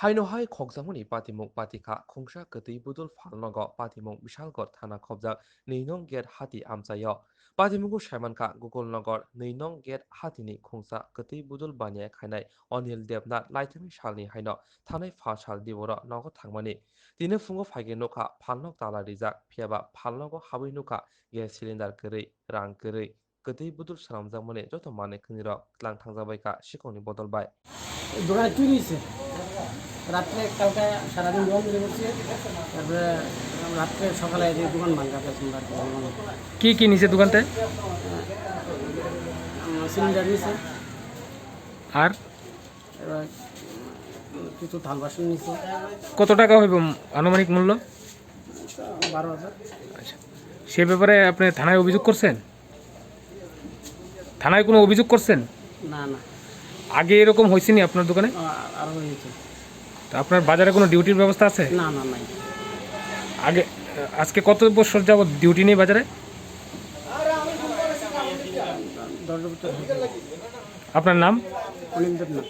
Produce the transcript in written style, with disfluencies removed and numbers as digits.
Hainohai Khokjamoni Patimok Patika Khongsa Kwtwi Budul Phalnogo Patimok Bishalgarh Thana Khobjak Neinong Gate Hati Amchayo Patimugu Shaimanka Gogolnogor Neinong Gate Hatini Khongsa Kwtwi Budul Banya Khainai Onil Devnath Laithami Shalni Haino Thanai Pha Shal Dibora Nogo Thangmani Tine Fungo Phaige Nokha Phalnok Tala Rijak Phiaba Phalnogo Habwi Nokha Gas Cylinder Kwrwi Rang Kwrwi Kwtwi Budul Salamjakmani Joto Mane Khwnwirok Twlang Thangjabaika Sikhokni Bodolbai দোকানে চুরি হয়েছে রাত্রে কালকে সারাদিন দোকান চুরি করছে তারপরে রাত্রে সকালে যে দোকান ভাঙা পেয়েছেন কি কি নিচে দোকানতে সিলিন্ডার নিয়েছে আর এবার কিছু থাল বাসন নিয়েছে। কত টাকা হইব আনুমানিক মূল্য? 12,000। আচ্ছা, সে ব্যাপারে আপনি থানায় অভিযোগ করছেন? থানায় কোনো অভিযোগ করছেন? না না, আগে এরকম হয়েছেনি আপনার দোকানে? আরও হয়েছে। তো আপনার বাজারে কোনো ডিউটির ব্যবস্থা আছে? না না, নাই। আগে আজকে কত বছর যাবত ডিউটি নেই বাজারে? 10 বছর। আপনার নাম? অনিন্দ্রনাথ।